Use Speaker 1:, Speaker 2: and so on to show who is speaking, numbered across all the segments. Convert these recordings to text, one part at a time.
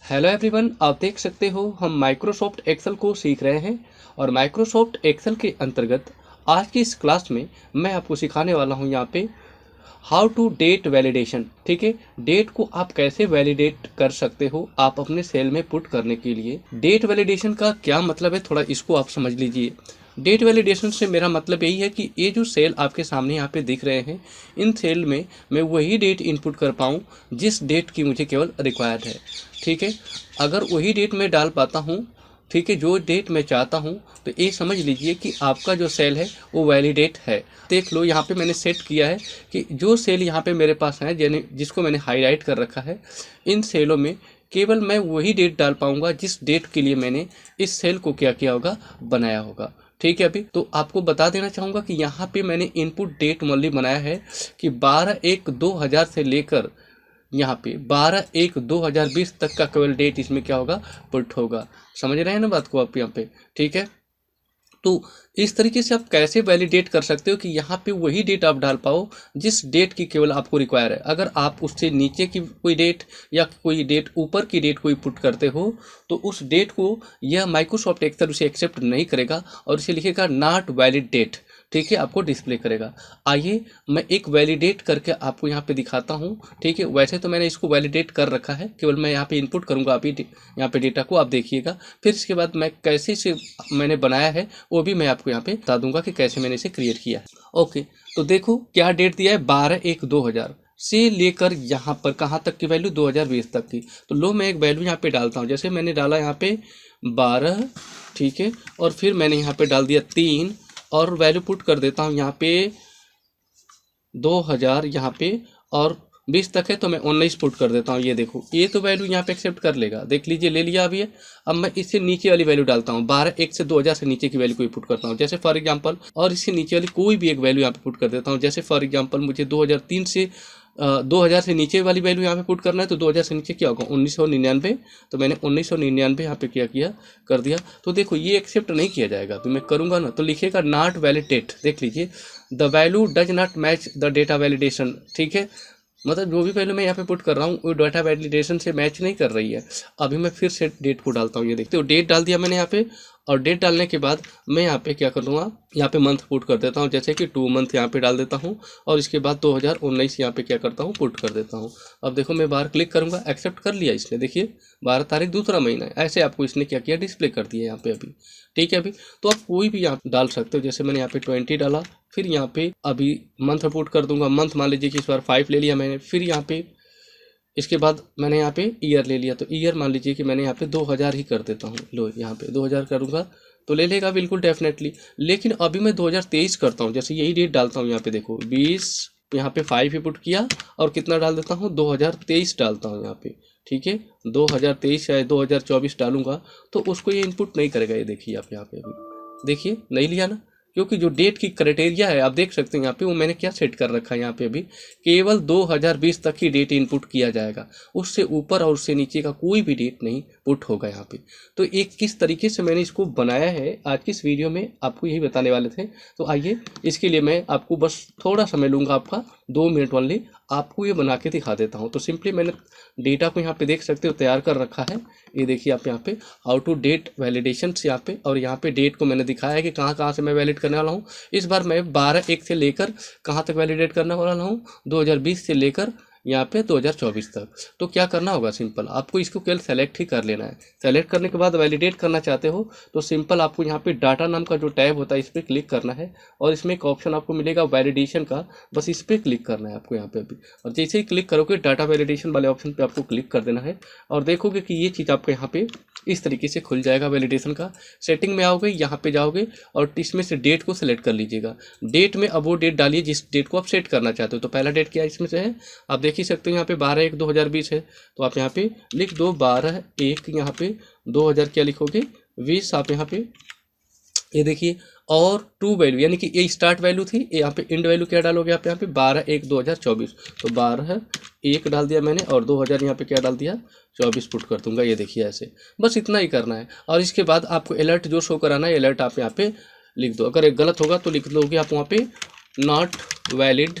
Speaker 1: Hello everyone, आप देख सकते हो हम माइक्रोसॉफ्ट एक्सेल को सीख रहे हैं। और माइक्रोसॉफ्ट एक्सेल के अंतर्गत आज की इस क्लास में मैं आपको सिखाने वाला हूं यहाँ पे हाउ टू डेट वैलिडेशन। ठीक है, डेट को आप कैसे वैलिडेट कर सकते हो आप अपने सेल में पुट करने के लिए। डेट वैलिडेशन का क्या मतलब है, थोड़ा इसको आप समझ लीजिए। डेट वैलिडेशन से मेरा मतलब यही है कि ये जो सेल आपके सामने यहाँ पे दिख रहे हैं, इन सेल में मैं वही डेट इनपुट कर पाऊँ जिस डेट की मुझे केवल रिक्वायर्ड है। ठीक है, अगर वही डेट मैं डाल पाता हूँ, ठीक है, जो डेट मैं चाहता हूँ, तो ये समझ लीजिए कि आपका जो सेल है वो वैलिडेट है। देख लो यहाँ पे मैंने सेट किया है कि जो सेल यहाँ पे मेरे पास है, यानी जिसको मैंने हाईलाइट कर रखा है, इन सेलों में केवल मैं वही डेट डाल पाऊंगा जिस डेट के लिए मैंने इस सेल को क्या किया होगा, बनाया होगा। ठीक है, अभी तो आपको बता देना चाहूँगा कि यहाँ पे मैंने इनपुट डेट ओनली बनाया है कि 12/1/2000 से लेकर यहाँ पे 12/1/2020 तक का केवल डेट इसमें क्या होगा, पुट होगा। समझ रहे हैं ना बात को आप यहाँ पे? ठीक है, तो इस तरीके से आप कैसे वैलिडेट कर सकते हो कि यहाँ पे वही डेट आप डाल पाओ जिस डेट की केवल आपको रिक्वायर है। अगर आप उससे नीचे की कोई डेट या कोई डेट ऊपर की डेट कोई पुट करते हो तो उस डेट को यह माइक्रोसॉफ्ट एक्सेल उसे एक्सेप्ट नहीं करेगा और इसे लिखेगा नॉट वैलिड डेट। ठीक है, आपको डिस्प्ले करेगा। आइए मैं एक वैलिडेट करके आपको यहाँ पे दिखाता हूँ। ठीक है, वैसे तो मैंने इसको वैलिडेट कर रखा है, केवल मैं यहाँ पे इनपुट करूँगा अभी यहाँ पे डेटा को, आप देखिएगा। फिर इसके बाद मैं कैसे इसे मैंने बनाया है वो भी मैं आपको यहाँ पे बता दूंगा कि कैसे मैंने इसे क्रिएट किया है। ओके, तो देखो क्या डेट दिया है, 12/1/2000 से लेकर यहाँ पर कहाँ तक की वैल्यू, 2020 तक की। तो लो मैं एक वैल्यू यहाँ पे डालता हूँ, जैसे मैंने डाला यहाँ पे 12। ठीक है, और फिर मैंने यहाँ पे डाल दिया 3 और वैल्यू पुट कर देता हूँ यहाँ पे 2000 यहाँ पे, और 20 तक है तो मैं 19 पुट कर देता हूँ। ये देखो, ये तो वैल्यू यहाँ पे एक्सेप्ट कर लेगा, देख लीजिए, ले लिया अभी है। अब मैं इससे नीचे वाली वैल्यू डालता हूँ, 12/1 से 2000 से नीचे की वैल्यू कोई पुट करता हूँ, जैसे फॉर एग्जांपल, और इससे नीचे वाली कोई भी एक वैल्यू यहाँ पे पुट कर देता हूँ। जैसे फॉर एग्जांपल मुझे 2003 से 2000 से नीचे वाली वैल्यू यहाँ पे पुट करना है, तो 2000 से नीचे क्या होगा, 1999। तो मैंने 1999 यहाँ पे क्या किया, कर दिया। तो देखो ये एक्सेप्ट नहीं किया जाएगा, तो मैं करूँगा ना तो लिखेगा नॉट वैलिडेट। देख लीजिए, the value does not match the data validation. ठीक है, मतलब जो भी पहले मैं यहाँ पे पुट कर रहा हूँ वो डाटा वैलिडेशन से मैच नहीं कर रही है। अभी मैं फिर से डेट को डालता हूँ, ये देखते हो डेट डाल दिया मैंने यहाँ पे। और डेट डालने के बाद मैं यहाँ पे क्या कर लूँगा, यहाँ पे मंथ पुट कर देता हूँ, जैसे कि 2 मंथ यहाँ पे डाल देता हूँ। और इसके बाद 2019 यहाँ पे क्या करता हूँ, पुट कर देता हूँ। अब देखो मैं बाहर क्लिक करूँगा, एक्सेप्ट कर लिया इसने, देखिए 12 तारीख दूसरा महीना है, ऐसे आपको इसने क्या किया, डिस्प्ले कर दिया यहाँ पे अभी। ठीक है, अभी तो आप कोई भी यहाँ डाल सकते हो, जैसे मैंने यहाँ पे 20 डाला, फिर यहाँ पे अभी मंथ पुट कर दूंगा। मंथ मान लीजिए कि इस बार 5 ले लिया मैंने, फिर यहाँ पे इसके बाद मैंने यहाँ पे ईयर ले लिया, तो ईयर मान लीजिए कि मैंने यहाँ पे 2000 ही कर देता हूँ। लो यहाँ पे 2000 करूँगा तो ले लेगा बिल्कुल डेफिनेटली। लेकिन अभी मैं 2023 करता हूँ, जैसे यही डेट डालता हूँ यहाँ पे, देखो 20, यहाँ पे 5 ही पुट किया और कितना डाल देता हूँ, 2023 डालता हूँ यहाँ पे। ठीक है, 2023 या 2024 डालूंगा तो उसको ये इनपुट नहीं करेगा। ये देखिए आप यहाँ पे, अभी देखिए नहीं लिया ना, क्योंकि जो डेट की क्राइटेरिया है आप देख सकते हैं यहाँ पे, वो मैंने क्या सेट कर रखा है यहाँ पे, अभी केवल 2020 तक ही डेट इनपुट किया जाएगा, उससे ऊपर और उससे नीचे का कोई भी डेट नहीं पुट होगा यहाँ पे। तो एक किस तरीके से मैंने इसको बनाया है आज की इस वीडियो में आपको यही बताने वाले थे। तो आइए इसके लिए मैं आपको बस थोड़ा समय लूँगा, आपका 2 मिनट ओनली, आपको ये बना के दिखा देता हूँ। तो सिंपली मैंने डेटा को यहाँ पे देख सकते हो तैयार कर रखा है। ये देखिए आप यहाँ पे हाउ टू डेट वैलिडेशन से यहाँ पे, और यहाँ पे डेट को मैंने दिखाया है कि कहाँ कहाँ से मैं वैलिड करने वाला हूँ। इस बार मैं 12/1 से लेकर कहाँ तक वैलिडेट करने वाला हूँ, 2020 से लेकर यहाँ पे 2024 तक। तो क्या करना होगा, सिंपल आपको इसको केवल सेलेक्ट ही कर लेना है। सेलेक्ट करने के बाद वैलिडेट करना चाहते हो तो सिंपल आपको यहाँ पे डाटा नाम का जो टैब होता है इस पर क्लिक करना है, और इसमें एक ऑप्शन आपको मिलेगा वैलिडेशन का, बस इस पर क्लिक करना है आपको यहाँ पे अभी। और जैसे ही क्लिक करोगे डाटा वैलिडेशन वाले ऑप्शन पे आपको क्लिक कर देना है, और देखोगे कि ये चीज़ आपको यहाँ पे इस तरीके से खुल जाएगा वैलिडेशन का। सेटिंग में आओगे, यहाँ पे जाओगे और इसमें से डेट को सिलेक्ट कर लीजिएगा। डेट में अब वो डेट डालिए जिस डेट को आप सेट करना चाहते हो। तो पहला डेट क्या इसमें से है, आप देख ही सकते हो यहाँ पे 12/1/2020 है, तो आप यहाँ पे लिख दो 12/1, यहाँ पे 2000 क्या लिखोगे, 20 आप यहाँ पे, ये देखिए। और टू वैल्यू यानी कि ये स्टार्ट वैल्यू थी, यहाँ पे एंड वैल्यू क्या डालोगे आप यहाँ पे, 12/1/2024। तो 12/1 डाल दिया मैंने, और 2000 यहाँ पे क्या डाल दिया, 24 पुट कर दूंगा। ये देखिए ऐसे, बस इतना ही करना है। और इसके बाद आपको अलर्ट जो शो कराना है, अलर्ट आप यहाँ पे लिख दो। अगर एक गलत होगा तो लिख दोगे आप वहाँ पे नॉट वैलिड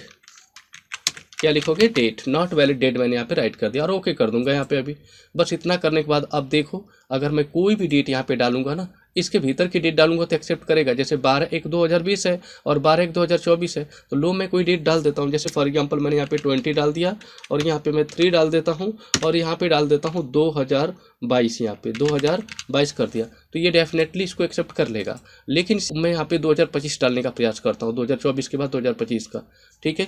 Speaker 1: क्या लिखोगे, डेट, नॉट वैलिड डेट मैंने यहाँ पे राइट कर दिया और ओके कर दूंगा यहाँ पे। अभी बस इतना करने के बाद अब देखो, अगर मैं कोई भी डेट यहाँ पे डालूंगा ना, इसके भीतर की डेट डालूंगा तो एक्सेप्ट करेगा। जैसे 12/1/2020 है और 12/1/2024 है, तो लो मैं कोई डेट डाल देता हूँ। जैसे फॉर एग्जांपल मैंने यहाँ पे 20 डाल दिया और यहाँ पे मैं 3 डाल देता हूँ और यहाँ पे डाल देता हूँ 2022, यहाँ पे 2022 कर दिया, तो ये डेफिनेटली इसको एक्सेप्ट कर लेगा। लेकिन मैं यहाँ पे 2025 डालने का प्रयास करता हूँ, 2024 के बाद 2025 का, ठीक है।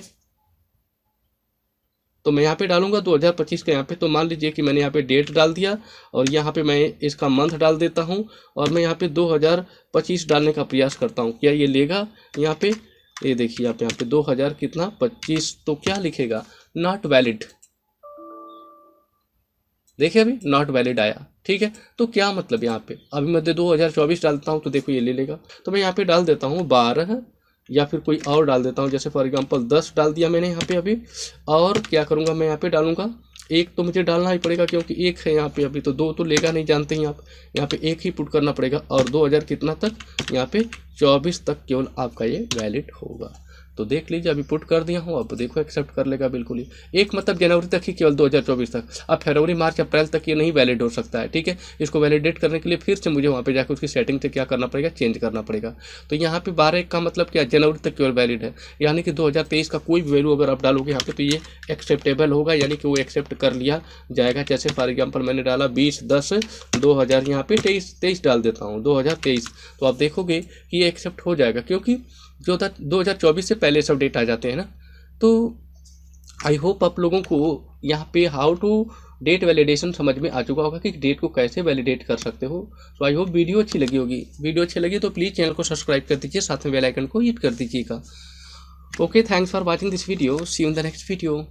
Speaker 1: तो मैं यहाँ पे डालूंगा 2025 का यहाँ पे, तो मान लीजिए कि मैंने यहाँ पे डेट डाल दिया और यहाँ पे मैं इसका मंथ डाल देता हूँ और मैं यहाँ पे 2025 डालने का प्रयास करता हूँ। क्या ये लेगा यहाँ पे, ये देखिए यहाँ पे 2000 कितना 25, तो क्या लिखेगा, नॉट वैलिड। देखिए अभी नॉट वैलिड आया, ठीक है। तो क्या मतलब यहाँ पे, अभी मैं 2024 डालता हूँ तो देखो ये ले लेगा। तो मैं यहाँ पे डाल देता हूँ 12 या फिर कोई और डाल देता हूँ, जैसे फॉर एग्जांपल 10 डाल दिया मैंने यहाँ पे अभी। और क्या करूँगा मैं यहाँ पे डालूंगा, एक तो मुझे डालना ही पड़ेगा क्योंकि एक है यहाँ पे अभी, तो 2 तो लेगा नहीं, जानते हैं आप। यहाँ पे एक ही पुट करना पड़ेगा और 2000 कितना तक, यहाँ पे 24 तक केवल आपका ये वैलिड होगा। तो देख लीजिए अभी पुट कर दिया हूँ, अब देखो एक्सेप्ट कर लेगा बिल्कुल ही। एक मतलब जनवरी तक ही, केवल 2024 तक। अब फरवरी मार्च अप्रैल तक ये नहीं वैलिड हो सकता है, ठीक है। इसको वैलिडेट करने के लिए फिर से मुझे वहाँ पे जाकर उसकी सेटिंग से क्या करना पड़ेगा, चेंज करना पड़ेगा। तो यहाँ पे 12 का मतलब क्या, जनवरी तक केवल वैलिड है, यानी कि 2023 का कोई भी वैल्यू अगर आप डालोगे यहाँ पे तो ये एक्सेप्टेबल होगा, यानी कि वो एक्सेप्ट कर लिया जाएगा। जैसे फॉर एग्जाम्पल मैंने डाला 20/10/2000, यहाँ पे 23 डाल देता हूँ 2023, तो आप देखोगे कि ये एक्सेप्ट हो जाएगा, क्योंकि जो 2024 से पहले सब डेट आ जाते हैं ना। तो आई होप आप लोगों को यहाँ पे हाउ टू डेट वैलिडेशन समझ में आ चुका होगा कि डेट को कैसे वैलिडेट कर सकते हो। तो आई होप वीडियो अच्छी लगी होगी। वीडियो अच्छी लगी तो प्लीज़ चैनल को सब्सक्राइब कर दीजिए, साथ में बेल आइकन को हिट कर दीजिएगा। Okay, thanks for watching this video, see you in the next video.